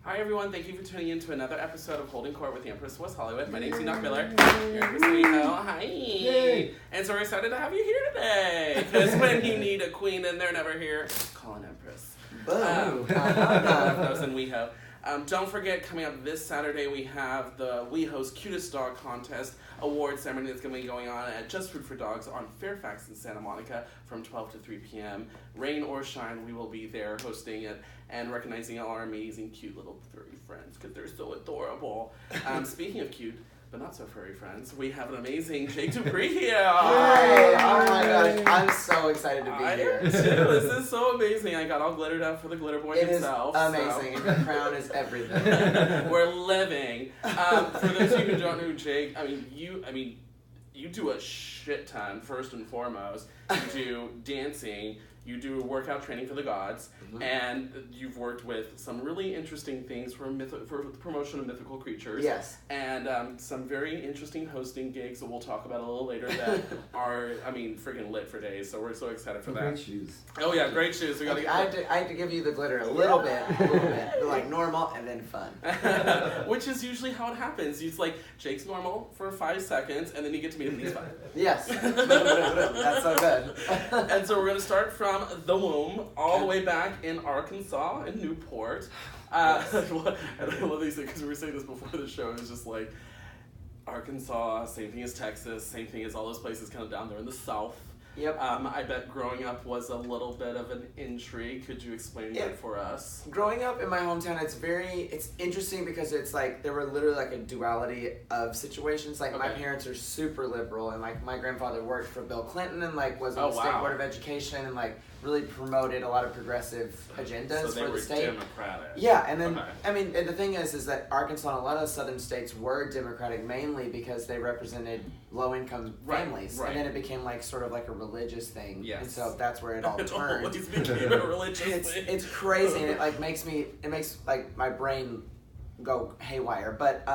Hi everyone, thank you for tuning in to another episode of Holding Court with the Empress of West Hollywood. My name's Enoch Miller. You're Empress of WeHo. Hi. Yay. And so we're excited to have you here today. Because when you need a queen and they're never here, call an Empress. Boom. Those in WeHo. Don't forget, coming up this Saturday, we have the WeHo's Cutest Dog Contest award ceremony that's going to be going on at Just Food for Dogs on Fairfax in Santa Monica from 12 to 3 p.m. Rain or shine, we will be there hosting it and recognizing all our amazing, cute little furry friends because they're so adorable. Speaking of cute, but not so furry friends, we have an amazing Jake DuPree here. Hi! Oh my gosh, I'm so excited to be here. I am too. This is so amazing. I got all glittered up for the glitter boy himself. It is amazing. So. The crown is everything. We're living. For those of you who don't know Jake, you do a shit ton, first and foremost. You do dancing, you do workout training for the gods, and you've worked with some really interesting things for the promotion of mythical creatures. Yes. And some very interesting hosting gigs that we'll talk about a little later that are, freaking lit for days, so we're so excited for that. Great shoes. Oh yeah, great shoes. We gotta I had to give you the glitter a little bit, like normal and then fun. Which is usually how it happens. It's like, Jake's normal for 5 seconds, and then you get to meet him and he's fine. Yes. That's so good. And so we're going to start from the womb, all the way back in Arkansas, in Newport. And I love these things, because we were saying this before the show, it was just like, Arkansas, same thing as Texas, same thing as all those places kind of down there in the South. Yep. I bet growing up was a little bit of an intrigue. Could you explain that for us? Growing up in my hometown, it's interesting because it's like there were literally like a duality of situations. Like my parents are super liberal, and like my grandfather worked for Bill Clinton and like was on the State Board of Education and like really promoted a lot of progressive agendas for the state. Democratic. Yeah, and then and the thing is that Arkansas and a lot of southern states were Democratic mainly because they represented low-income families, and then it became like sort of like a religious thing, and so that's where it all turned. It became a religious thing. It's crazy, and it makes like my brain go haywire. But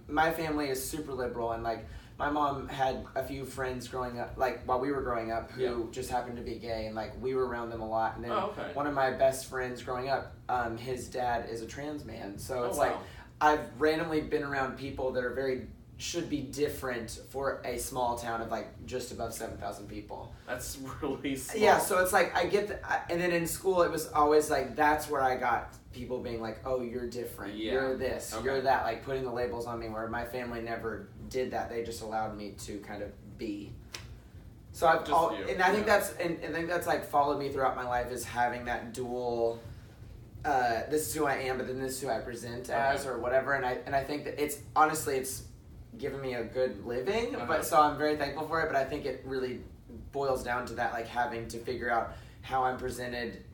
my family is super liberal, and like my mom had a few friends growing up, like while we were growing up, who just happened to be gay, and like we were around them a lot. And then one of my best friends growing up, his dad is a trans man, so it's like I've randomly been around people that are should be different for a small town of like just above 7,000 people. That's really small. Yeah, so it's like I get and then in school it was always like that's where I got people being like, oh, you're different, you're this, you're that, like putting the labels on me, where my family never did that. They just allowed me to kind of be. So I think that's like followed me throughout my life, is having that dual this is who I am, but then this is who I present as or whatever, and I think that it's given me a good living, but so I'm very thankful for it, but I think it really boils down to that, like having to figure out how I'm presented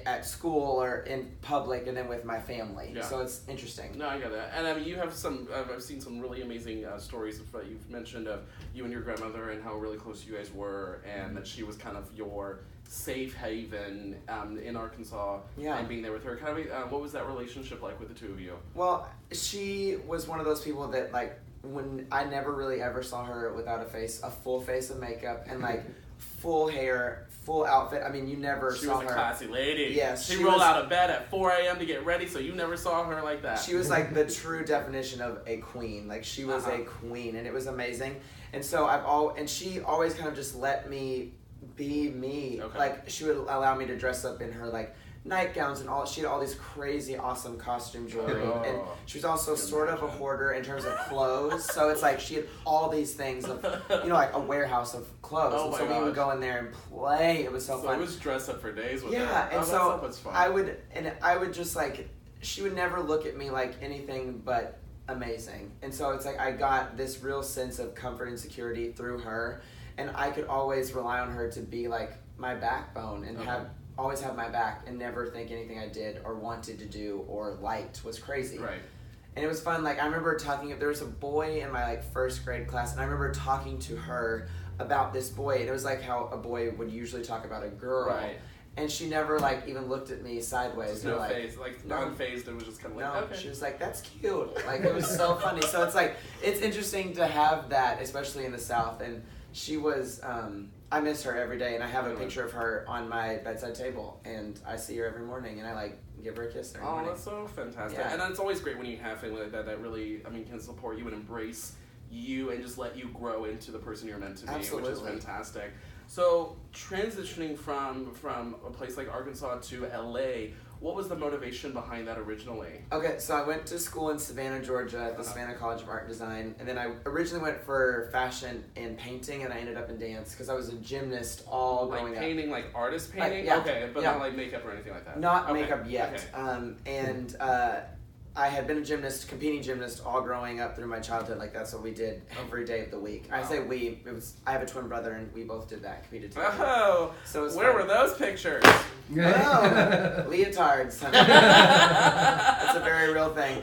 at school or in public and then with my family. So it's interesting. No, I get that. And you have I've seen some really amazing stories that you've mentioned of you and your grandmother and how really close you guys were, and that she was kind of your safe haven in Arkansas, and being there with her. Kind of, what was that relationship like with the two of you? Well, she was one of those people that like, when I never really ever saw her without a full face of makeup and like full hair, full outfit. You never saw her. She was a classy lady. Yes. She rolled out of bed at 4 a.m. to get ready, so you never saw her like that. She was like the true definition of a queen. Like she was a queen, and it was amazing. And so she always kind of just let me be me. Like she would allow me to dress up in her like nightgowns and all. She had all these crazy awesome costume jewelry, and she was also sort of a hoarder in terms of clothes. So it's like she had all these things of like a warehouse of clothes, and so we would go in there and play. It was so fun. It was dress up for days with her. And so I would just like, she would never look at me like anything but amazing, and so it's like I got this real sense of comfort and security through her, and I could always rely on her to be like my backbone and always have my back, and never think anything I did or wanted to do or liked was crazy. Right. And it was fun. Like I remember there was a boy in my like first grade class, and I remember talking to her about this boy, and it was like how a boy would usually talk about a girl. Right. And she never like even looked at me sideways. No face, like non-phased. It was just kind of like, she was like, that's cute. Like it was so funny. So it's like, it's interesting to have that, especially in the South. And she was I miss her every day, and I have a picture of her on my bedside table, and I see her every morning, and I like give her a kiss every morning. That's so fantastic. Yeah. And it's always great when you have family like that really, can support you and embrace you and just let you grow into the person you're meant to be, Absolutely. which is fantastic. So transitioning from a place like Arkansas to LA, what was the motivation behind that originally? Okay, so I went to school in Savannah, Georgia at the Savannah College of Art and Design, and then I originally went for fashion and painting, and I ended up in dance because I was a gymnast all growing up. Like painting, like artist painting? Yeah. Okay, but not like makeup or anything like that? Not makeup yet. Okay. I had been a gymnast, competing gymnast, all growing up through my childhood. Like, that's what we did every day of the week. Wow. I say we. I have a twin brother, and we both did that, competed together. Oh, so where were those pictures? Oh, leotards. That's a very real thing.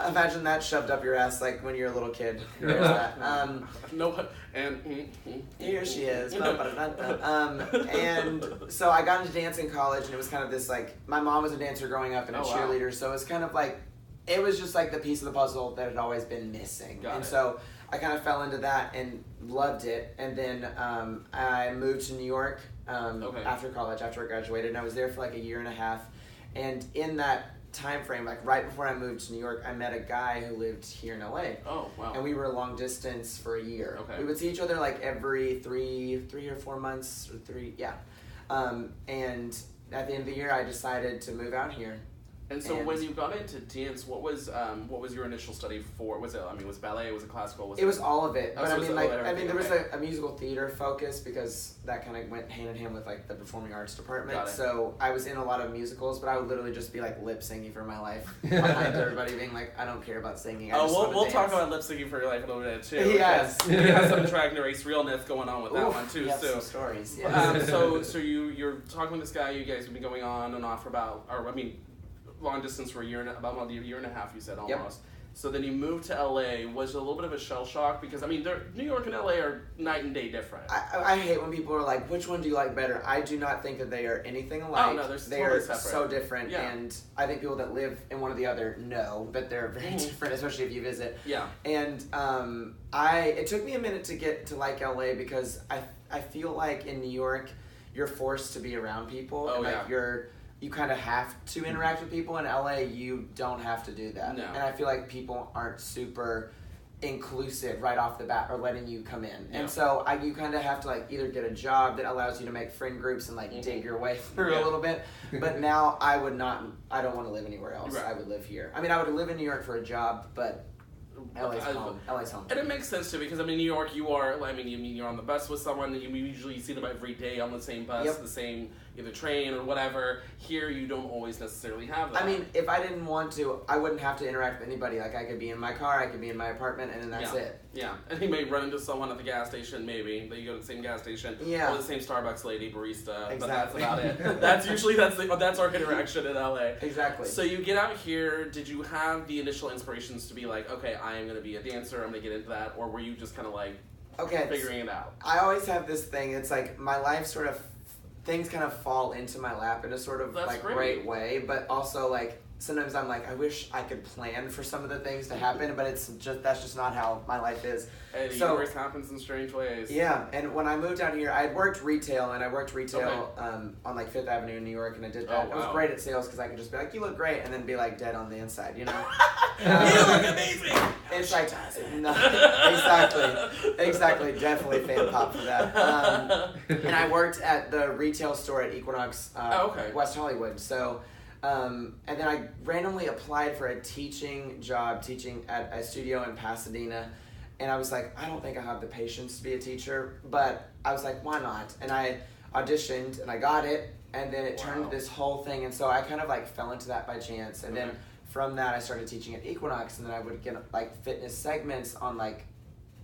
Imagine that shoved up your ass like when you're a little kid. There's that. No, and here she is. And so I got into dance in college, and it was kind of this like, my mom was a dancer growing up and a cheerleader, so it's kind of like, it was just like the piece of the puzzle that had always been missing. So I kind of fell into that and loved it. And then I moved to New York after college, after I graduated, and I was there for like a year and a half. And in that time frame, like right before I moved to New York, I met a guy who lived here in LA. Oh, wow. And we were long distance for a year. Okay. We would see each other like every three or 4 months, or three, yeah. And at the end of the year, I decided to move out here. And so when you got into dance, what was your initial study for? Was it was ballet? Was it classical? It was all of it. But so there was a musical theater focus because that kind of went hand in hand with like the performing arts department. So I was in a lot of musicals, but I would literally just be like lip singing for my life behind everybody being like, I don't care about singing. We'll talk about lip singing for your life in a little bit too. Yes. We have some Drag Race realness going on with that one too. So some stories. So you're talking with this guy. You guys have been going on and off for long distance for about a year and a half, you said, almost. Yep. So then you moved to LA. Was it a little bit of a shell shock? Because, New York and LA are night and day different. I hate when people are like, which one do you like better? I do not think that they are anything alike. Oh, no, they're totally separate. So different. Yeah. And I think people that live in one or the other know that they're very different, especially if you visit. Yeah. And it took me a minute to get to like LA because I feel like in New York, you're forced to be around people. Oh, and you kind of have to interact with people. In LA, you don't have to do that. No. And I feel like people aren't super inclusive right off the bat or letting you come in. Yeah. And so you kind of have to like either get a job that allows you to make friend groups and like dig your way through a little bit. But now I don't want to live anywhere else. Right. I would live here. I would live in New York for a job, but LA's home. LA's home. And it makes sense too because New York, you are. You're on the bus with someone. You usually see them every day on the same bus, the same either train or whatever. Here, you don't always necessarily have that. If I didn't want to, I wouldn't have to interact with anybody. Like I could be in my car, I could be in my apartment, and then that's it. Yeah, and you may run into someone at the gas station, maybe that you go to the same gas station, or the same Starbucks lady, barista. Exactly. But that's about it. That's our interaction in LA. Exactly. So you get out here. Did you have the initial inspirations to be like, okay, I am going to be a dancer. I'm going to get into that, or were you just kind of like figuring it out? I always have this thing. It's like my life sort of things kind of fall into my lap in a sort of great way, but also like sometimes I'm like, I wish I could plan for some of the things to happen, but that's just not how my life is. Hey, the universe happens in strange ways. Yeah, and when I moved out here, I had worked retail, and I worked retail on like 5th Avenue in New York, and I did that. Oh, wow. I was great at sales because I could just be like, you look great, and then be like dead on the inside, you look amazing! It's like, no, exactly, definitely fan pop for that. And I worked at the retail store at Equinox, West Hollywood, so... and then I randomly applied for a teaching job, teaching at a studio in Pasadena, and I was like, I don't think I have the patience to be a teacher, but I was like, why not? And I auditioned, and I got it, and then it turned this whole thing, and so I kind of like fell into that by chance, and then from that I started teaching at Equinox, and then I would get like fitness segments on like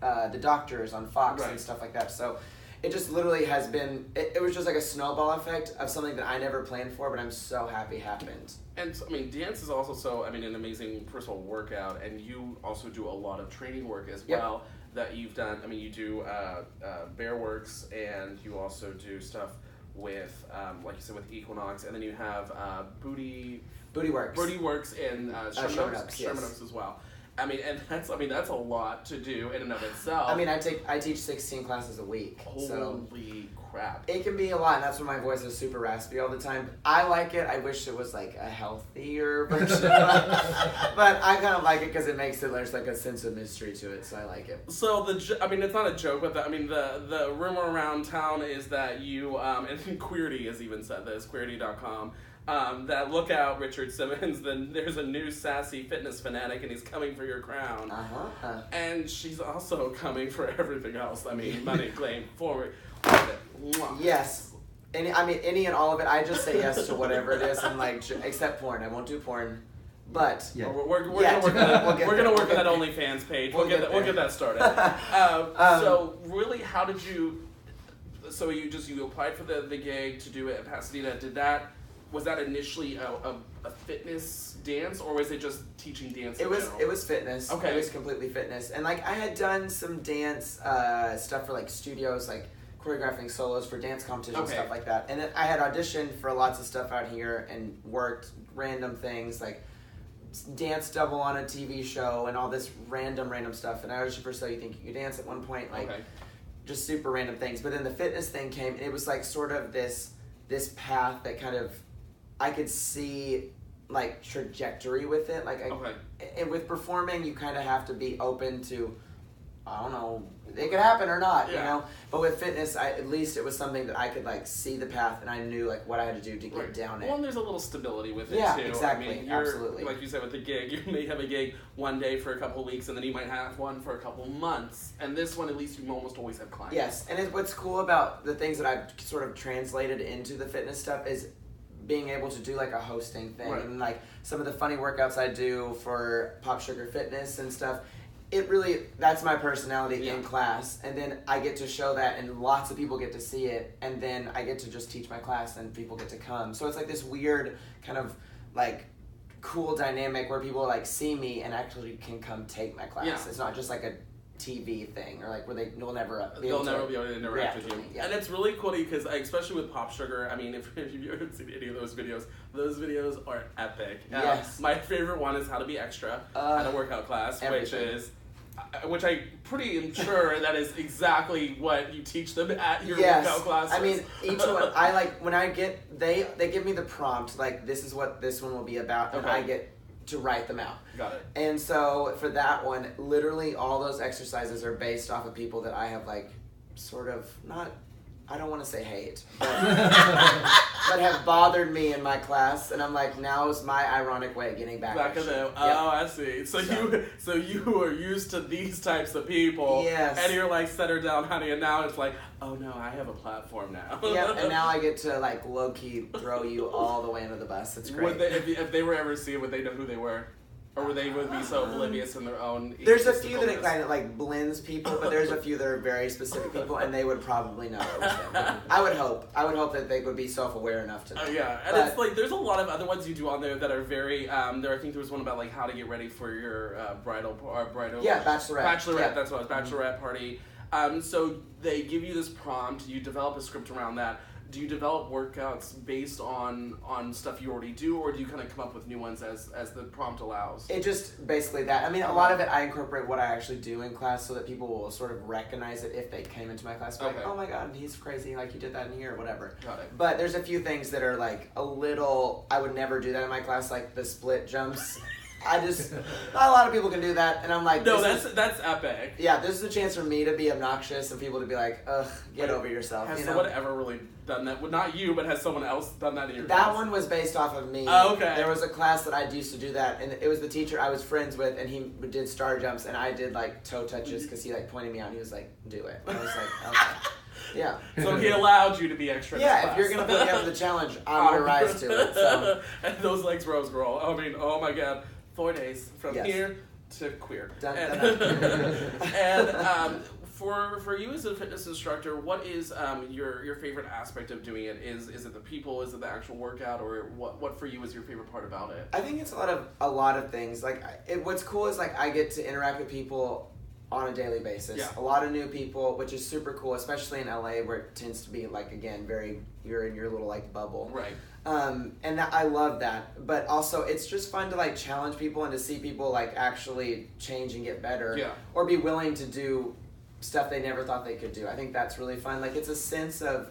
the doctors on Fox and stuff like that, so... It just literally has been, it was just like a snowball effect of something that I never planned for, but I'm so happy happened. And dance is also an amazing personal workout, and you also do a lot of training work as well that you've done. You do Bear Works, and you also do stuff with, like you said, with Equinox, and then you have Booty Works and Sherman Oaks as well. I mean, and that's a lot to do in and of itself. I mean, I teach 16 classes a week. Holy crap. It can be a lot, and that's why my voice is super raspy all the time. I like it. I wish it was like a healthier version, but I kind of like it because it makes it, there's like a sense of mystery to it, so I like it. So I mean, it's not a joke, but the rumor around town is that you, and Queerty has even said this, Queerty.com, that look out, Richard Simmons, then there's a new sassy fitness fanatic and he's coming for your crown. And she's also coming for everything else. I mean, money, claim, forward. Yes. Any and all of it. I just say yes to whatever it is, and like, except porn. I won't do porn. But we're gonna work on that OnlyFans page. We'll get that started. So really, how did you? So you applied for the gig to do it at Pasadena. Was that initially a fitness dance, or was it just teaching dance? It was fitness. Okay. It was completely fitness, and like I had done some dance stuff for like studios, like choreographing solos for dance competitions, stuff like that. And then I had auditioned for lots of stuff out here and worked random things like dance double on a TV show and all this random stuff. And I auditioned for So You Think You Could Dance at one point, like just super random things. But then the fitness thing came, and it was like sort of this path that kind of I could see like trajectory with it. Like and with performing, you kind of have to be open to, I don't know, it could happen or not, you know. But with fitness, at least it was something that I could like see the path, and I knew like what I had to do to get down it. Well, and there's a little stability with it too. Yeah, exactly. I mean, absolutely. Like you said with the gig, you may have a gig one day for a couple of weeks, and then you might have one for a couple months. And this one, at least, you almost always have clients. Yes, and what's cool about the things that I've sort of translated into the fitness stuff is being able to do like a hosting thing, and like some of the funny workouts I do for Pop Sugar Fitness and stuff. It really, that's my personality in class, and then I get to show that, and lots of people get to see it, and then I get to just teach my class, and people get to come. So it's like this weird kind of like cool dynamic where people like see me and actually can come take my class. Yeah. It's not just like a TV thing, or like where they'll never be able to interact with you. Yeah. And it's really cool because especially with Pop Sugar, I mean, if you haven't seen any of those videos are epic. Yes. My favorite one is How to Be Extra at a workout class, which I'm pretty sure that is exactly what you teach them at your workout classes. I mean, each one, I like, when I get, they give me the prompt, like, this is what this one will be about, and I get to write them out. Got it. And so, for that one, literally all those exercises are based off of people that I have, like, sort of, I don't want to say hate, but have bothered me in my class, and I'm like, now is my ironic way of getting back at them. Oh, I see. So you are used to these types of people, and you're like, set her down, honey, and now it's like, oh no, I have a platform now. And now I get to like low-key throw you all the way under the bus. It's great. Would they, if they were ever see it, would they know who they were? Or would they be so oblivious in their own? There's a few that it kind of like blends people, but there's a few that are very specific people, and they would probably know. I would hope that they would be self-aware enough to know. And it's like there's a lot of other ones you do on there that are very. I think there was one about like how to get ready for your bridal. Yeah, bachelorette. Bachelorette. That's what it was. Bachelorette party. So they give you this prompt. You develop a script around that. Do you develop workouts based on stuff you already do, or do you kind of come up with new ones as the prompt allows? It just basically that. I mean, a lot of it I incorporate what I actually do in class so that people will sort of recognize it if they came into my class. Like, oh my god, he's crazy, like you did that in here or whatever. Got it. But there's a few things that are like a little, I would never do that in my class, like the split jumps. Not a lot of people can do that, and I'm like, no, that's epic. Yeah, this is a chance for me to be obnoxious and people to be like, ugh, get over yourself. Has someone ever really done that? Well, not you, but has someone else done that in your class? That one was based off of me. Oh, okay. There was a class that I used to do that, and it was the teacher I was friends with, and he did star jumps, and I did like toe touches because he like pointed me out, and he was like, do it. And I was like, okay. Yeah. So he allowed you to be extra. Yeah, if you're gonna put me up to the challenge, I'm gonna rise to it. So. And those legs rose, girl. I mean, oh my god. 4 days from here to queer. And for you as a fitness instructor, what is your favorite aspect of doing it? Is it the people? Is it the actual workout? Or what for you is your favorite part about it? I think it's a lot of things. Like what's cool is like I get to interact with people on a daily basis. Yeah. A lot of new people, which is super cool, especially in LA where it tends to be like, again, you're in your little like bubble. Right. And I love that. But also it's just fun to like challenge people and to see people like actually change and get better. Yeah. Or be willing to do stuff they never thought they could do. I think that's really fun. Like it's a sense of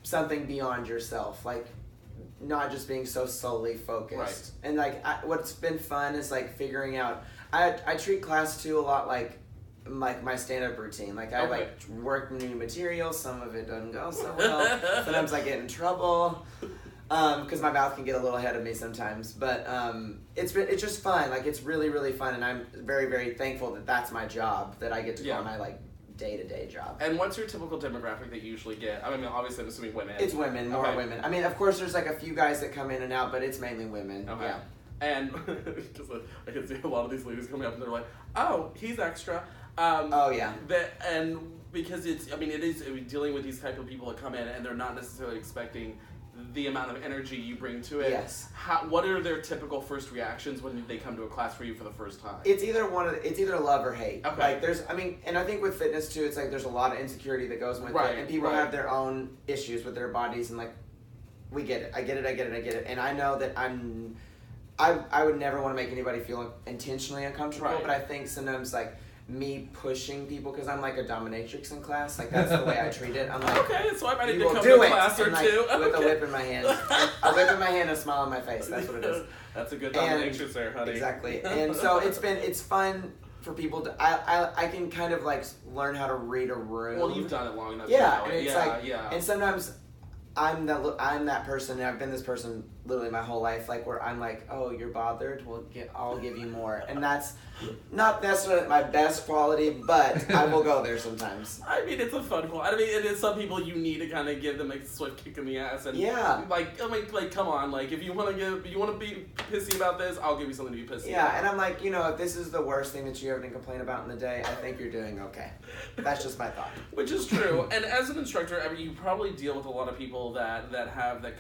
something beyond yourself. Like not just being so solely focused. Right. And like what's been fun is like figuring out, I treat class 2 a lot like my stand-up routine. Like I like work new material. Some of it doesn't go so well. Sometimes I get in trouble because my mouth can get a little ahead of me sometimes. But it's just fun. Like it's really, really fun, and I'm very, very thankful that that's my job, that I get to call my like day-to-day job. And what's your typical demographic that you usually get? I mean, obviously I'm assuming women. It's women, more women. I mean, of course there's like a few guys that come in and out, but it's mainly women. Okay. Yeah. And because I can see a lot of these ladies coming up and they're like, "Oh, he's extra." Oh yeah. And because it is dealing with these type of people that come in and they're not necessarily expecting the amount of energy you bring to it. Yes. What are their typical first reactions when they come to a class for you for the first time? It's either love or hate. Okay. Like and I think with fitness too, it's like there's a lot of insecurity that goes with it, and people have their own issues with their bodies, and like we get it. I get it, and I know that I would never want to make anybody feel intentionally uncomfortable, but I think sometimes like me pushing people, because I'm like a dominatrix in class, like that's the way I treat it. I'm like, okay, so I might need to come to a class or and, like, two. With a whip in my hand. A whip in my hand and a smile on my face. That's what it is. That's a good dominatrix there, honey. Exactly. And so it's fun for people to, I can kind of like learn how to read a room. Well, you've done it long enough. Yeah, to know and it's and sometimes I'm that person, and I've been this person literally my whole life, like where I'm like, oh, you're bothered? I'll give you more. And that's not necessarily my best quality, but I will go there sometimes. I mean, it's a fun quality. I mean, it is some people you need to kind of give them a swift kick in the ass. And like come on, like if you want to be pissy about this, I'll give you something to be pissy about. Yeah, and I'm like, if this is the worst thing that you ever can complain about in the day, I think you're doing okay. That's just my thought. Which is true. And as an instructor, I mean, you probably deal with a lot of people that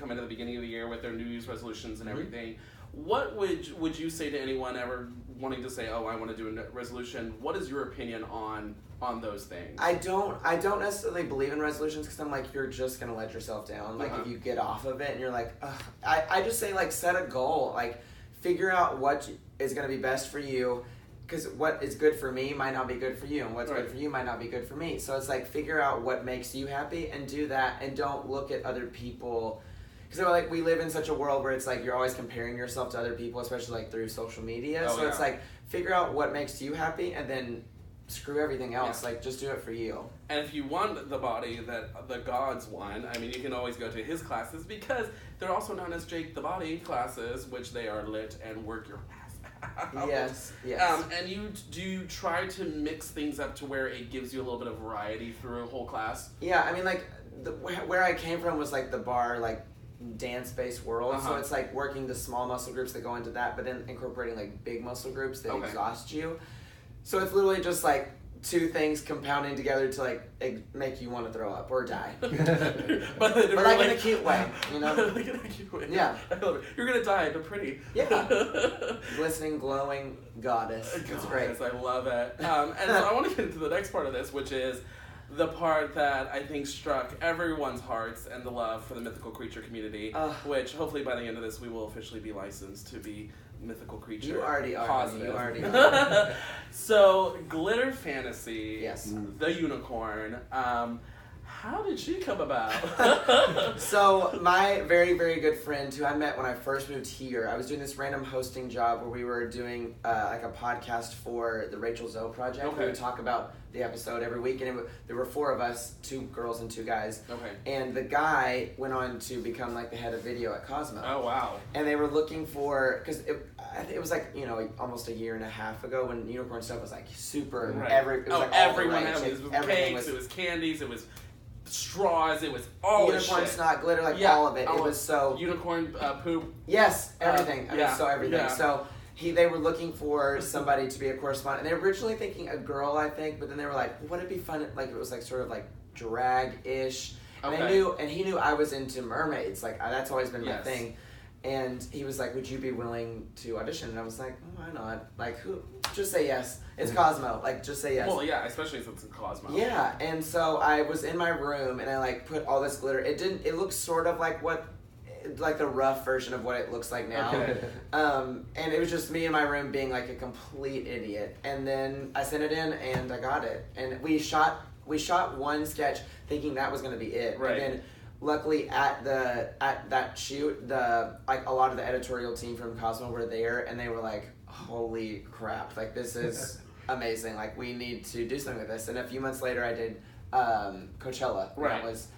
come in at the beginning of the year with their New Year's resolutions and everything. What would you say to anyone ever wanting to say, oh, I want to do a resolution? What is your opinion on those things? I don't necessarily believe in resolutions, because I'm like, you're just going to let yourself down. Like, if you get off of it and you're like, ugh. I just say, like, set a goal. Like, figure out what is going to be best for you, because what is good for me might not be good for you, and what's good for you might not be good for me. So it's like, figure out what makes you happy and do that, and don't look at other people. Because like we live in such a world where it's like you're always comparing yourself to other people, especially like through social media. It's like, figure out what makes you happy, and then screw everything else. Like, just do it for you. And if you want the body that the gods want, I mean, you can always go to his classes, because they're also known as Jake the Body classes, which they are lit and work your ass out. Yes. And you try to mix things up to where it gives you a little bit of variety through a whole class? Yeah, I mean, like where I came from was like the bar, like dance-based world, so it's like working the small muscle groups that go into that, but then incorporating like big muscle groups that exhaust you. So it's literally just like two things compounding together to like make you want to throw up or die, but like in a cute way, Like in a cute way. Yeah, I love it. You're gonna die, but pretty. Yeah. Glistening, glowing goddess. It's great. I love it. And so I want to get into the next part of this, which is the part that I think struck everyone's hearts, and the love for the mythical creature community, which hopefully by the end of this we will officially be licensed to be mythical creature. You already are. Positive. You already are. So, Glitter Fantasy, yes, the unicorn, how did she come about? So, my very, very good friend who I met when I first moved here, I was doing this random hosting job where we were doing like a podcast for the Rachel Zoe Project. Okay. We would talk about the episode every week, and there were 4 of us, 2 girls and 2 guys. Okay. And the guy went on to become like the head of video at Cosmo. Oh, wow. And they were looking for, because it was like, almost a year and a half ago when unicorn stuff was like super, it was like everyone had it. It was cakes, it was candies, it was straws, it was all unicorn shit. Snot, glitter, like all of it. It was so unicorn poop. Yes, everything. So everything. Yeah. So they were looking for somebody to be a correspondent. And they were originally thinking a girl, I think, but then they were like, would it be fun? Like, it was like sort of like drag-ish. And he knew I was into mermaids. Like, that's always been my thing. And he was like, would you be willing to audition? And I was like, oh, why not? Like, who? Just say yes. It's Cosmo. Like, just say yes. Well, yeah, especially since it's Cosmo. Yeah, and so I was in my room, and I, like, put all this glitter. It looked sort of like the rough version of what it looks like now. Okay. And it was just me in my room being, like, a complete idiot. And then I sent it in, and I got it. And we shot one sketch thinking that was going to be it. Right. And then luckily at that shoot, a lot of the editorial team from Cosmo were there, and they were like, holy crap, like, this is amazing, like, we need to do something with this. And a few months later I did Coachella. Right. That was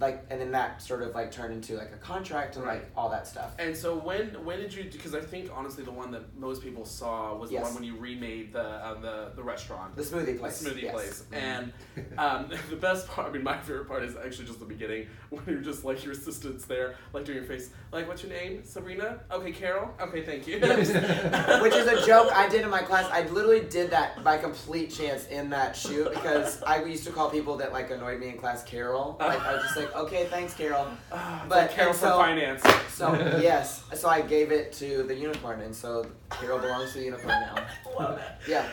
like, and then that sort of like turned into like a contract and like all that stuff. And so when did you? Because I think honestly the one that most people saw was the one when you remade the restaurant, the smoothie place. The smoothie place. And the best part, I mean, my favorite part is actually just the beginning when you're just like your assistant's there, like doing your face, like, what's your name? Sabrina? Okay, Carol. Okay, thank you. Which is a joke I did in my class. I literally did that by complete chance in that shoot because I used to call people that like annoyed me in class Carol. Like I was just like, okay, thanks, Carol. But like Carol for finance. So yes, so I gave it to the unicorn, and so Carol belongs to the unicorn now. Love it. Yeah.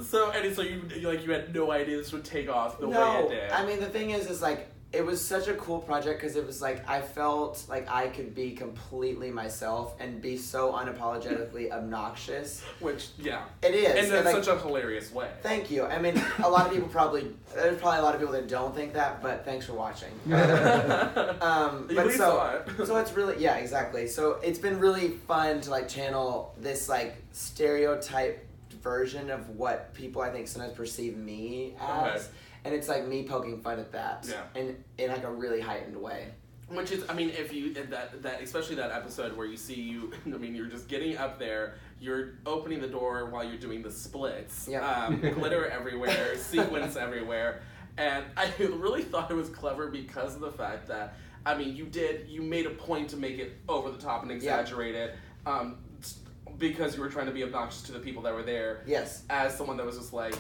So you had no idea this would take off the way it did. I mean the thing is like it was such a cool project because it was like I felt like I could be completely myself and be so unapologetically obnoxious. Which, yeah. It is. And in such a hilarious way. Thank you. I mean, a lot of people there's probably a lot of people that don't think that, but thanks for watching. So it's really, yeah, exactly. So it's been really fun to like channel this like stereotype version of what people I think sometimes perceive me as. Okay. And it's like me poking fun at that, and in like a really heightened way. Which is, I mean, if you that especially that episode where you see you, I mean, you're just getting up there, you're opening the door while you're doing the splits, glitter everywhere, sequins everywhere, and I really thought it was clever because of the fact that, I mean, you made a point to make it over the top and exaggerate it, because you were trying to be obnoxious to the people that were there. Yes. As someone that was just like,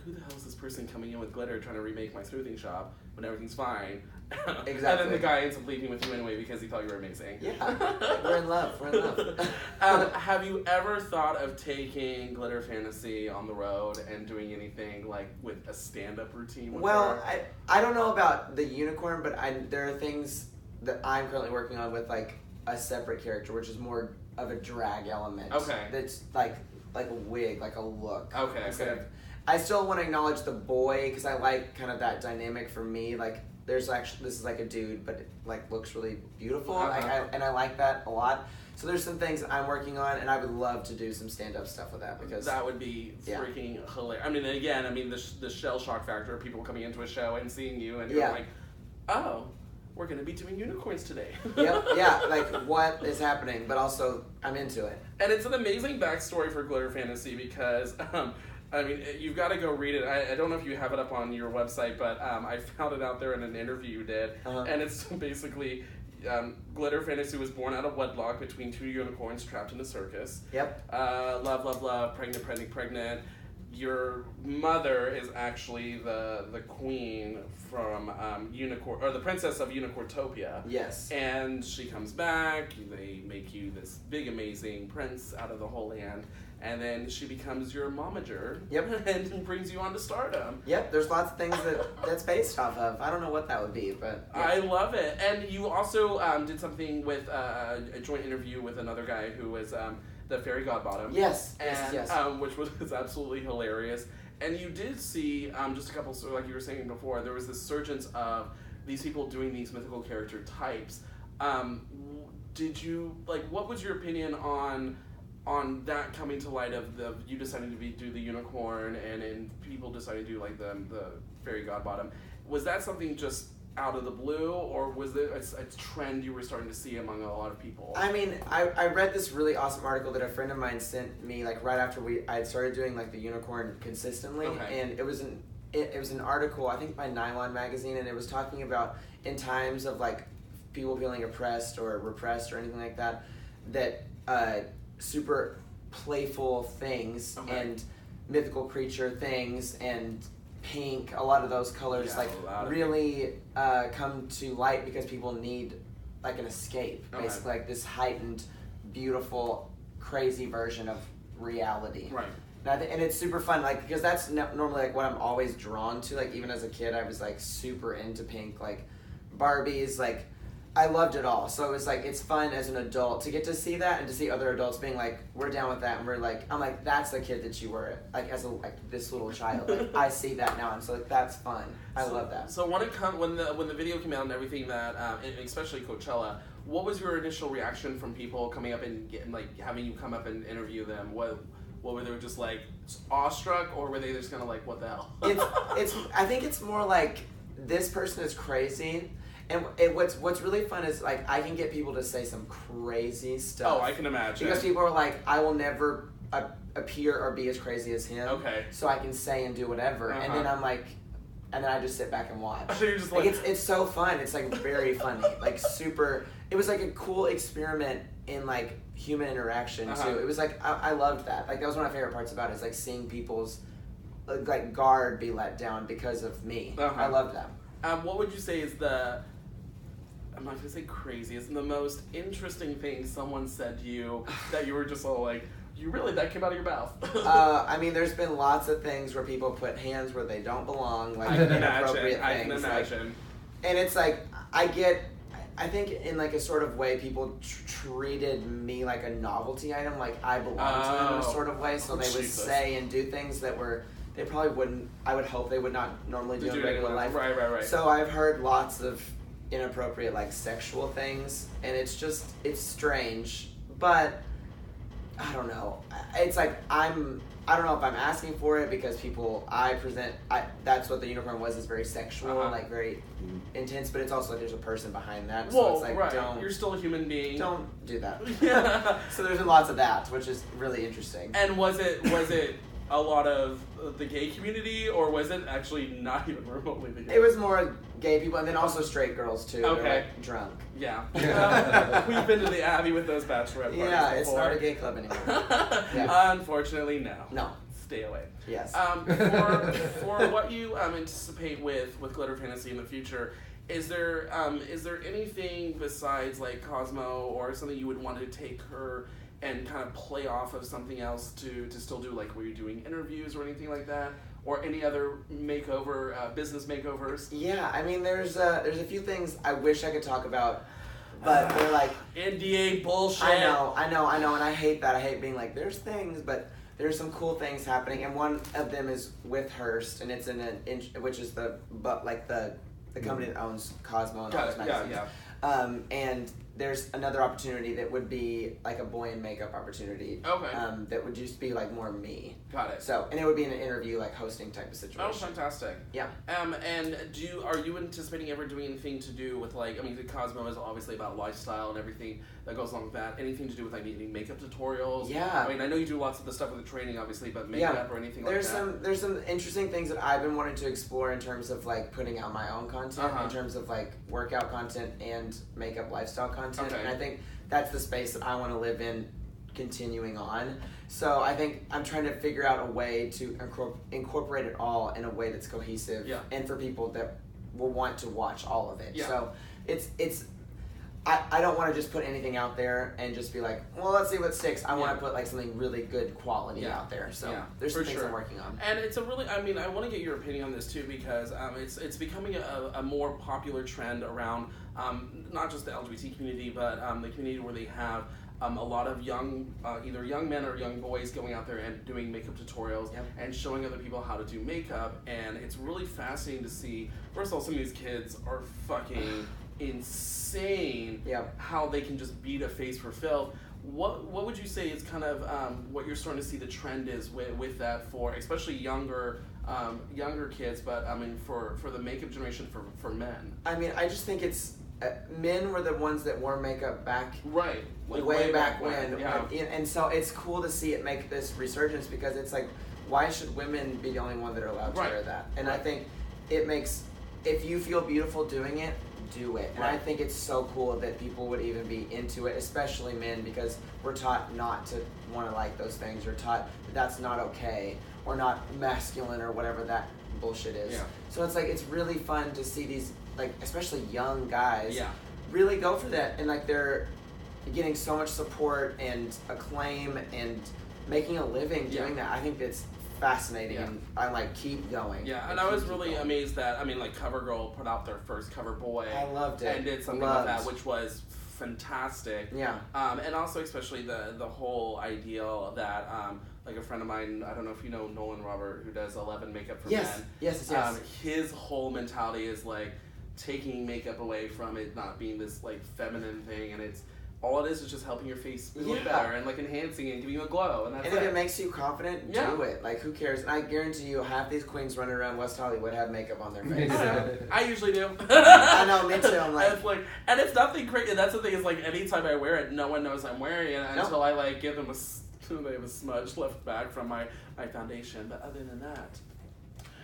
who the hell is this person coming in with glitter trying to remake my smoothing shop when everything's fine? Exactly. And then the guy ends up leaving with you anyway because he thought you were amazing. Yeah. We're in love. Have you ever thought of taking Glitter Fantasy on the road and doing anything like with a stand-up routine with her? I don't know about the unicorn, but there are things that I'm currently working on with like a separate character, which is more of a drag element. Okay. That's like a wig, like a look. Okay. I still want to acknowledge the boy because I like kind of that dynamic for me. Like, this is like a dude, but it like looks really beautiful, and I like that a lot. So there's some things I'm working on, and I would love to do some stand-up stuff with that because that would be freaking hilarious. I mean, again, the shell shock factor of people coming into a show and seeing you, and you're like, oh, we're gonna be doing unicorns today. Like what is happening? But also, I'm into it. And it's an amazing backstory for Glitter Fantasy because. I mean, you've got to go read it. I don't know if you have it up on your website, but I found it out there in an interview you did. And it's basically, Glitter Fantasy was born out of wedlock between two unicorns trapped in a circus. Yep. Love, pregnant. Your mother is actually the queen from Unicorn, or the princess of Unicortopia. Yes. And she comes back, they make you this big amazing prince out of the whole land. And then she becomes your momager. Yep. And brings you on to stardom. Yep, there's lots of things that's based off of. I don't know what that would be, but... Yeah. I love it. And you also did something with a joint interview with another guy who was the Fairy Godbottom. Yes. Which was absolutely hilarious. And you did see, just a couple, like you were saying before, there was this surgence of these people doing these mythical character types. Did you, what was your opinion on that coming to light of you deciding to do the unicorn and people deciding to do the Fairy Godbottom? Was that something just out of the blue, or was it a trend you were starting to see among a lot of people? I mean, I read this really awesome article that a friend of mine sent me right after I had started doing the unicorn consistently, and it was an article I think by Nylon magazine, and it was talking about in times of people feeling oppressed or repressed or anything like that super playful things and mythical creature things and pink, a lot of those colors really come to light because people need an escape, basically this heightened beautiful, crazy version of reality. Right. And it's super fun, like, because that's normally like what I'm always drawn to. Like, even as a kid, I was like super into pink, like Barbies, like I loved it all. So it was like, it's fun as an adult to get to see that and to see other adults being like, we're down with that, and we're like, I'm like, that's the kid that you were, like, as a this little child. Like, I see that now, and so like, that's fun. I love that. So when the video came out and everything that, especially Coachella, what was your initial reaction from people coming up and having you come up and interview them? What were they just like awestruck, or were they just kind of like, what the hell? it's I think it's more like, this person is crazy. And what's really fun is, like, I can get people to say some crazy stuff. Oh, I can imagine. Because people are like, I will never appear or be as crazy as him. Okay. So I can say and do whatever. And then I'm like, and then I just sit back and watch. So you're just like it's so fun. It's like very funny. Like super. It was like a cool experiment in like human interaction too. It was like I loved that. Like that was one of my favorite parts about it. Is like seeing people's like guard be let down because of me. I loved that. What would you say is I'm not gonna say crazy, it's the most interesting thing someone said to you that you were just all like, that came out of your mouth? I mean, there's been lots of things where people put hands where they don't belong, like inappropriate things. I can imagine. Like, and it's like, I think in like a sort of way, people treated me like a novelty item, like I belong to them in a sort of way, so they would say and do things that they probably wouldn't, I would hope they would not normally do in regular life. Right. So I've heard lots of inappropriate like sexual things, and it's strange, but I don't know. It's like I don't know if I'm asking for it because that's what the unicorn was, is very sexual, like very intense, but it's also like there's a person behind that. So it's like, you're still a human being. Don't do that. Yeah. So there's been lots of that, which is really interesting. And was it a lot of the gay community, or was it actually not even remotely the gay? It was more gay people, and then also straight girls too. Okay. They're, like, drunk. Yeah. We've been to the Abbey with those bachelorette parties Yeah, before. It's not a gay club anymore. Unfortunately, no. No. Stay away. Yes. For what you anticipate with Glitter Fantasy in the future, is there anything besides like Cosmo or something you would want to take her and kind of play off of something else to still do, like, were you doing interviews or anything like that, or any other business makeovers? Yeah, I mean, there's a few things I wish I could talk about, but they're like NDA bullshit. I know, and I hate that. I hate being like, there's things, but there's some cool things happening, and one of them is with Hearst, and it's which is the company that owns Cosmo and all those magazines. Yeah. And there's another opportunity that would be like a boy in makeup opportunity. Okay. That would just be like more me. Got it. So, and it would be an interview, like hosting type of situation. Oh, fantastic. Yeah. And are you anticipating ever doing anything to do with, like, I mean, the Cosmo is obviously about lifestyle and everything that goes along with that. Anything to do with, like, any makeup tutorials? Yeah. I mean, I know you do lots of the stuff with the training, obviously, but makeup or anything like that? There's some interesting things that I've been wanting to explore in terms of, like, putting out my own content, in terms of, like, workout content and makeup lifestyle content. Okay. And I think that's the space that I want to live in continuing on. So I think I'm trying to figure out a way to incorporate it all in a way that's cohesive and for people that will want to watch all of it. Yeah. So I don't want to just put anything out there and just be like, well, let's see what sticks. I want to put like something really good quality out there. So there's some things I'm working on. And it's I want to get your opinion on this too, because it's becoming a more popular trend around not just the LGBT community, but the community where they have a lot of either young men or young boys going out there and doing makeup tutorials and showing other people how to do makeup. And it's really fascinating to see, first of all, some of these kids are fucking insane how they can just beat a face for filth. What would you say is kind of what you're starting to see the trend is with that, for especially younger kids, but I mean for the makeup generation for men? I mean, I just think it's men were the ones that wore makeup back like way back when. And so it's cool to see it make this resurgence, because it's like, why should women be the only one that are allowed to wear that? And I think it makes, if you feel beautiful doing it, do it. And I think it's so cool that people would even be into it, especially men, because we're taught not to want to like those things. You're taught that that's not okay, or not masculine, or whatever that bullshit is. Yeah. So it's like, it's really fun to see these, like, especially young guys really go for that, and like they're getting so much support and acclaim and making a living doing that. I think it's fascinating, and I like keep going. Yeah, and I was really amazed that CoverGirl put out their first cover boy. I loved it. And did something with that, which was fantastic. Yeah. And also especially the whole ideal that like a friend of mine, I don't know if you know Nolan Robert, who does 11 makeup for men. Yes. His whole mentality is like taking makeup away from it not being this like feminine thing, and it's all it is just helping your face look better and like enhancing it and giving you a glow, and that's if it makes you confident, do it. Like, who cares? And I guarantee you, half these queens running around West Hollywood have makeup on their face. I usually do. I know, me too. I'm like, and it's nothing crazy. That's the thing, is like anytime I wear it, no one knows I'm wearing it until I like give them they have a smudge left back from my foundation. But other than that.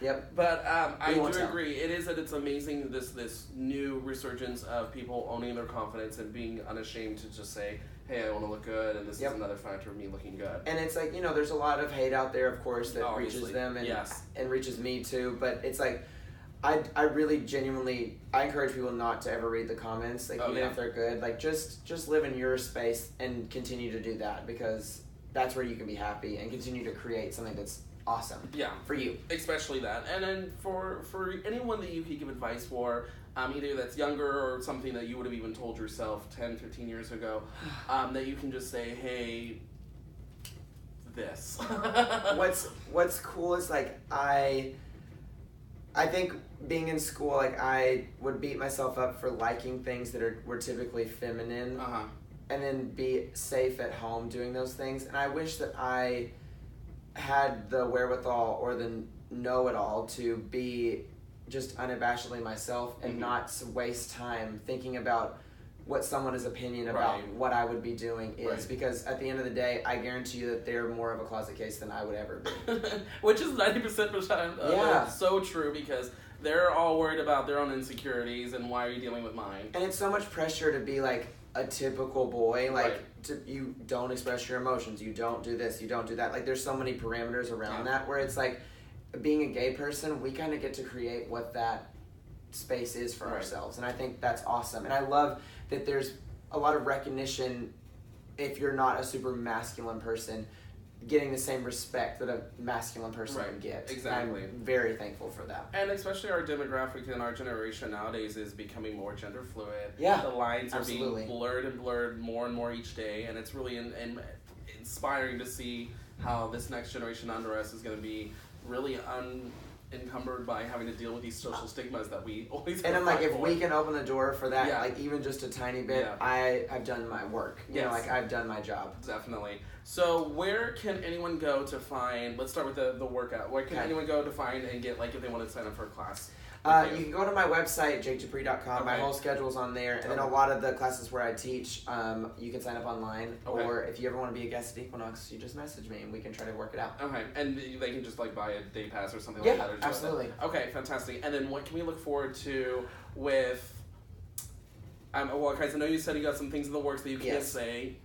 Yep. But I do agree. It is that it's amazing, this new resurgence of people owning their confidence and being unashamed to just say, hey, I want to look good, and this is another factor of me looking good. And it's like, there's a lot of hate out there, of course, that reaches them and reaches me too. But it's like, I really genuinely, I encourage people not to ever read the comments, like even if they're good. Like, just live in your space and continue to do that, because that's where you can be happy and continue to create something that's awesome. Yeah. For you. Especially that. And then for anyone that you could give advice for, either that's younger or something that you would have even told yourself 10, 15 years ago, that you can just say, hey, this. What's cool is, like, I think being in school, like, I would beat myself up for liking things that were typically feminine, and then be safe at home doing those things. And I wish that I had the wherewithal or the know-it-all to be just unabashedly myself and not waste time thinking about what someone's opinion about what I would be doing is, because at the end of the day, I guarantee you that they're more of a closet case than I would ever be. Which is 90% of the time so true, because they're all worried about their own insecurities and why are you dealing with mine? And it's so much pressure to be like a typical boy, like you don't express your emotions, you don't do this, you don't do that. Like, there's so many parameters around that, where it's like, being a gay person, we kind of get to create what that space is for ourselves, and I think that's awesome. And I love that there's a lot of recognition, if you're not a super masculine person, getting the same respect that a masculine person would get. Exactly. I'm very thankful for that. And especially our demographic and our generation nowadays is becoming more gender fluid. Yeah, the lines are being blurred more and more each day, and it's really inspiring to see how this next generation under us is going to be really unencumbered by having to deal with these social stigmas that we always have. And I'm like, if we can open the door for that, like even just a tiny bit, I've done my work. You know, like, I've done my job. Definitely. So where can anyone go to find, let's start with the workout. Where can anyone go to find and get, like, if they want to sign up for a class? You can go to my website, JakeDuPree.com. My whole schedule's on there. And then a lot of the classes where I teach, you can sign up online. Or if you ever want to be a guest at Equinox, you just message me and we can try to work it out. Okay. And they can just, like, buy a day pass or something like that? Yeah, absolutely. Okay, fantastic. And then what can we look forward to with... well, guys, I know you said you got some things in the works that you can't say.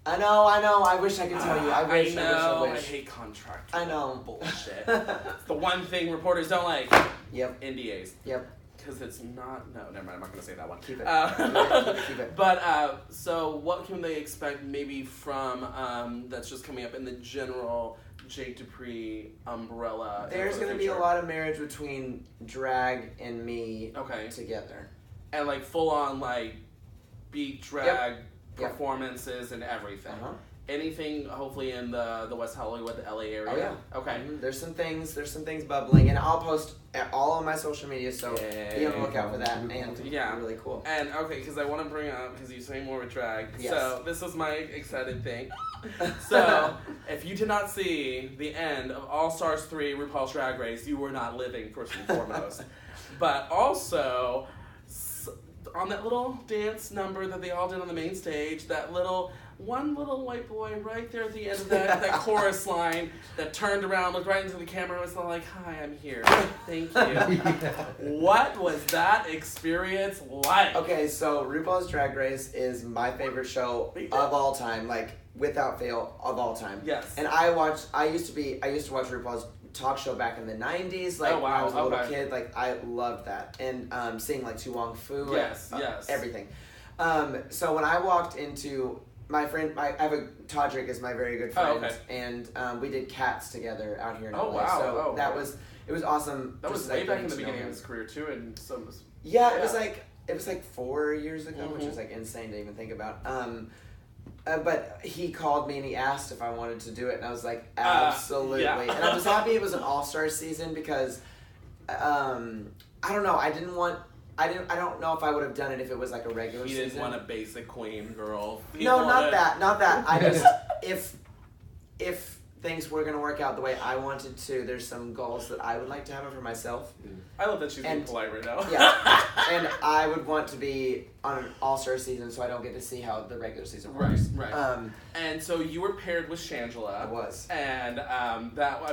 I know. I wish I could tell you. I wish. I hate contract. I know. Bullshit. It's the one thing reporters don't like. Yep. NDAs. Yep. Because it's not... No, never mind. I'm not going to say that one. Keep it. Keep it. But, so what can they expect maybe from, that's just coming up in the general Jake DuPree umbrella? There's going to be a lot of marriage between drag and me together. And, like, full-on, like, beat drag... performances and everything. Anything, hopefully, in the West Hollywood, the LA area. Oh yeah. Okay. There's some things bubbling, and I'll post all on my social media, so be on the lookout for that. And really cool. And because I want to bring up, because you say more with drag. Yes. So this is my excited thing. So if you did not see the end of All Stars 3 RuPaul's Drag Race, you were not living, first and foremost. But also, on that little dance number that they all did on the main stage, that one little white boy right there at the end of that chorus line that turned around, looked right into the camera, and was like, hi, I'm here. Thank you. What was that experience like? Okay, so RuPaul's Drag Race is my favorite show of all time, like, without fail, of all time. Yes. And I used to watch RuPaul's talk show back in the 90s, like, when I was a little kid. Like, I loved that. And seeing, like, Tu Wong Fu, yes, everything. So when I walked into my friend, I have a Todrick is my very good friend, and we did Cats together out here in LA. Wow! So it was awesome. That was way back in the beginning of his career too, and some. Yeah, it was like 4 years ago, which is like insane to even think about. But he called me and he asked if I wanted to do it, and I was like, absolutely. And I was happy it was an all-star season because, I don't know, I don't know if I would have done it if it was like a regular season. You didn't want a basic queen girl. Not that. I just, if things were going to work out the way I wanted to, there's some goals that I would like to have for myself. I love that she's being polite right now. Yeah. And I would want to be on an all-star season so I don't get to see how the regular season works. Right. And so you were paired with Shangela. I was. And I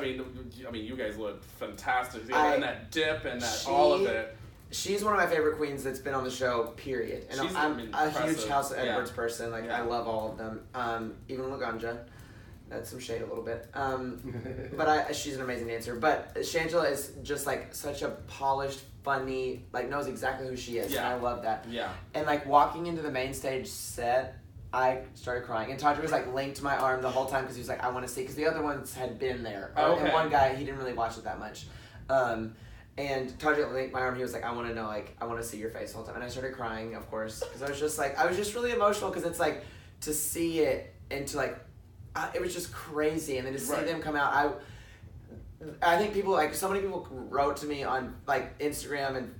mean, you guys looked fantastic. And that dip and all of it. She's one of my favorite queens that's been on the show, period. And I'm a huge House of Edwards person. Like, I love all of them. Even Laganja. That's some shade a little bit. But she's an amazing dancer. But Shangela is just like such a polished, funny, like knows exactly who she is. And I love that. Yeah. And like walking into the main stage set, I started crying. And Todrick was like linked to my arm the whole time because he was like, I want to see. Because the other ones had been there. And one guy, he didn't really watch it that much. And Todrick linked my arm. He was like, I want to know, like, I want to see your face the whole time. And I started crying, of course. Because I was just really emotional because it's like to see it and to like, it was just crazy, and then to see them come out, I think people, like, so many people wrote to me on, like, Instagram and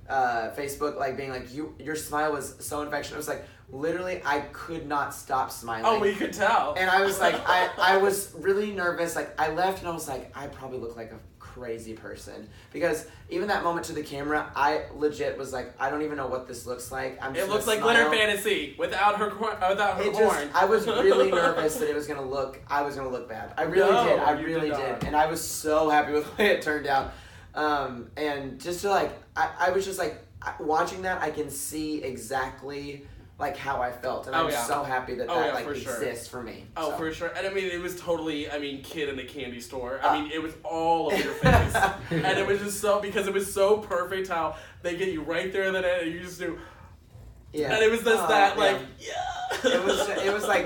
Facebook, like, being like, your smile was so infectious. It was like, literally, I could not stop smiling. Oh, well, you could tell. And I was like, I was really nervous. Like, I left, and I was like, I probably look like a crazy person. Because even that moment to the camera, I legit was like, I don't even know what this looks like. It looks like Glitter Fantasy without her horn. I was really nervous that I was gonna look bad. I really did. And I was so happy with the way it turned out. And just to like, I was just like, watching that, I can see exactly like how I felt, and I'm so happy that exists for me. Oh, for sure. And I mean, it was totally, kid in a candy store. It was all over your face. And it was just because it was so perfect how they get you right there in the end, and you just do. Yeah. And it was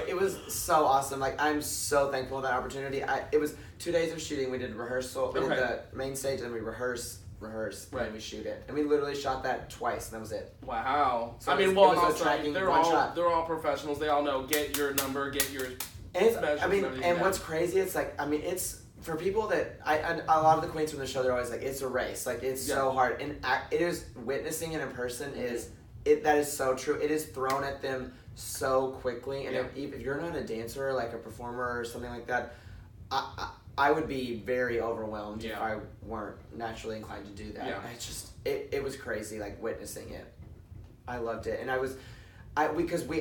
it was so awesome. Like, I'm so thankful for that opportunity. It was 2 days of shooting. We did rehearsal. We did the main stage, and we rehearse, and we shoot it. And we literally shot that twice, and that was it. Wow. So they're all professionals. They all know, get your number, get your and what's crazy, it's like, it's for people that, a lot of the queens from the show, they're always like, it's a race. Like, it's so hard. And it is, witnessing it in person that is so true. It is thrown at them so quickly. And if you're not a dancer, like a performer or something like that, I would be very overwhelmed if I weren't naturally inclined to do that. Yeah. It's just, it was crazy, like, witnessing it. I loved it. And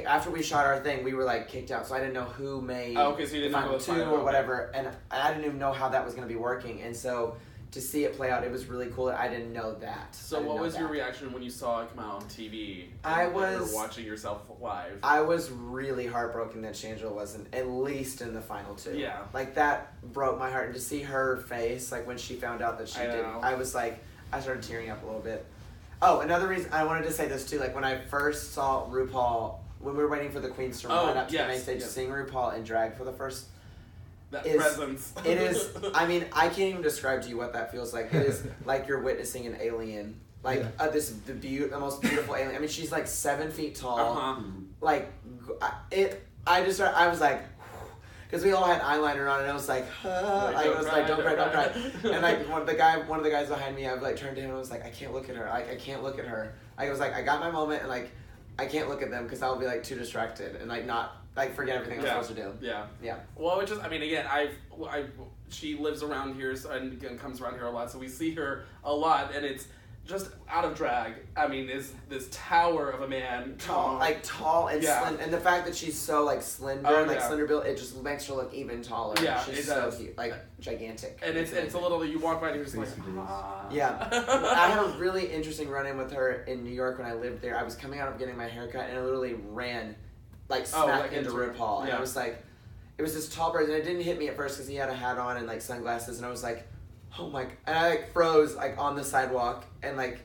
after we shot our thing, we were, like, kicked out, so I didn't know who made so you didn't know two or whatever, and I didn't even know how that was going to be working. And so to see it play out, it was really cool. I didn't know that. So what was your reaction when you saw it come out on TV? I was watching yourself live. I was really heartbroken that Shangela wasn't at least in the final two. Yeah. Like, that broke my heart. And to see her face, like, when she found out that she did, I was like, I started tearing up a little bit. Oh, another reason, I wanted to say this too, like, when I first saw RuPaul, when we were waiting for the queens to run up to the main stage, seeing RuPaul in drag for the first presence. It is, I can't even describe to you what that feels like. It is like you're witnessing an alien. Like, the most beautiful alien. I mean, she's like 7 feet tall. Like, I was like, because we all had eyeliner on, and I was like, don't cry. And like, one of the guys behind me, I like turned to him and was like, I can't look at her. I can't look at her. I was like, I got my moment, and like, I can't look at them because I'll be like too distracted and like not. Like, forget everything I'm supposed to do. Yeah. Well, it just, again, she lives around here and comes around here a lot, so we see her a lot, and it's just out of drag. Is this tower of a man. Tall and slim, and the fact that she's so, like, slender and, like, slender built, it just makes her look even taller. Yeah, she's so cute. Like, gigantic. And it's a little, you walk by and you're just like, Yeah. I had a really interesting run-in with her in New York when I lived there. I was coming out of getting my haircut, and I literally ran like smack into RuPaul, and I was like, it was this tall person, and it didn't hit me at first because he had a hat on and like sunglasses, and I was like, oh my, and I like froze like on the sidewalk, and like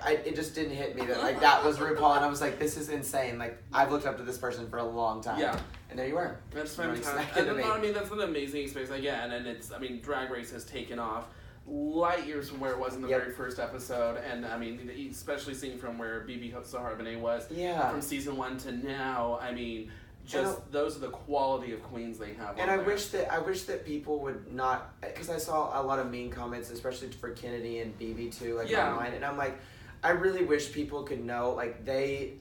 it just didn't hit me that like that was RuPaul, and I was like, this is insane. Like I've looked up to this person for a long time. Yeah. And there you were. That's fantastic. And I mean, that's an amazing experience again, and it's, I mean, Drag Race has taken off light years from where it was in the very first episode, and I mean, especially seeing from where BB Saharbane was from season 1 to now. I mean, just those are the quality of queens they have. And I wish that people would not, because I saw a lot of mean comments, especially for Kennedy and BB too, like online, and I'm like, I really wish people could know, like they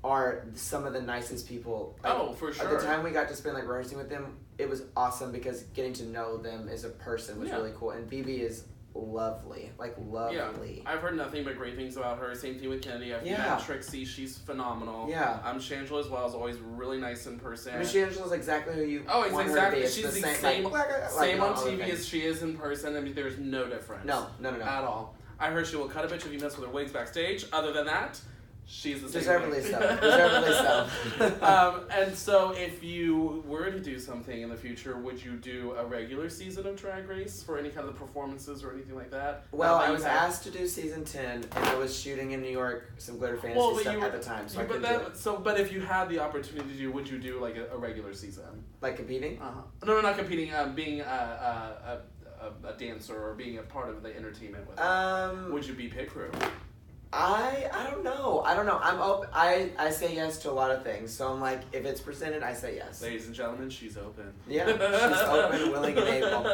are some of the nicest people. Like, for sure. At the time we got to spend like rehearsing with them, it was awesome because getting to know them as a person was really cool. And BB is lovely, like lovely. Yeah. I've heard nothing but great things about her. Same thing with Kennedy. I've met Trixie. She's phenomenal. Yeah. Shangela as well is always really nice in person. Shangela's exactly who you want exactly. her to be. She's the same on TV as she is in person. I mean, there's no difference. No. At all. I heard she will cut a bitch if you mess with her wigs backstage. Other than that, she's the same. Deservedly so. And so, if you were to do something in the future, would you do a regular season of Drag Race for any kind of performances or anything like that? Well, I was asked to do season 10, and I was shooting in New York some glitter fantasy stuff at the time, so I couldn't do it. But if you had the opportunity to do, would you do like a regular season? Like competing? No, not competing. Being a dancer or being a part of the entertainment with them. Would you be pit crew? I don't know. I'm open. I say yes to a lot of things. So I'm like, if it's presented, I say yes. Ladies and gentlemen, she's open. Yeah, she's open, willing, and able.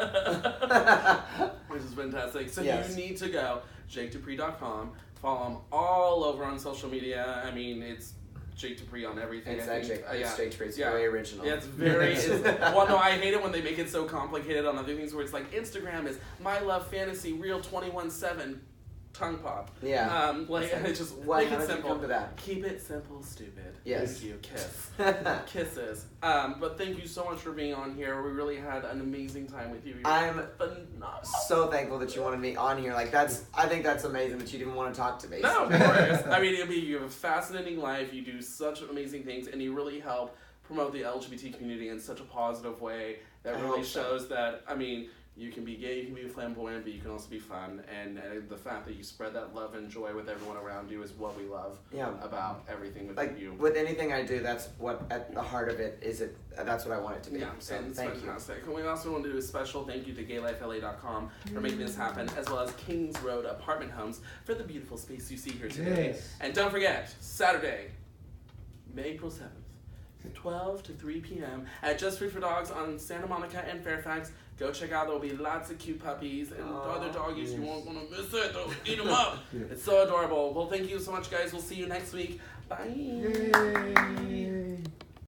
Which is fantastic. So you need to go JakeDuPree.com. Follow him all over on social media. I mean, it's Jake DuPree on everything. It's Jake DuPree. It's very original. Yeah, it's very. Well, no, I hate it when they make it so complicated on other things where it's like Instagram is My Love Fantasy Real 21/7 tongue pop. Yeah. It's just make it simple. Keep it simple, stupid. Yes. Thank you. Kiss. Kisses. But thank you so much for being on here. We really had an amazing time with you. I'm so thankful that you wanted me on here. Like I think that's amazing that you didn't want to talk to me. No, of course. I mean, you have a fascinating life. You do such amazing things, and you really help promote the LGBT community in such a positive way that really shows that. I mean, you can be gay, you can be flamboyant, but you can also be fun. And the fact that you spread that love and joy with everyone around you is what we love about everything with you. With anything I do, that's what at the heart of it is. That's what I want it to be. Yeah, so and it's thank fantastic. You. We also want to do a special thank you to GayLifeLA.com for making this happen, as well as Kings Road Apartment Homes for the beautiful space you see here today. Yes. And don't forget, Saturday, April 7th. 12 to 3 p.m. at Just Food for Dogs on Santa Monica and Fairfax. Go check out. There will be lots of cute puppies and other doggies. You won't want to miss it. Don't eat them up. It's so adorable. Well, thank you so much, guys. We'll see you next week. Bye. Yay.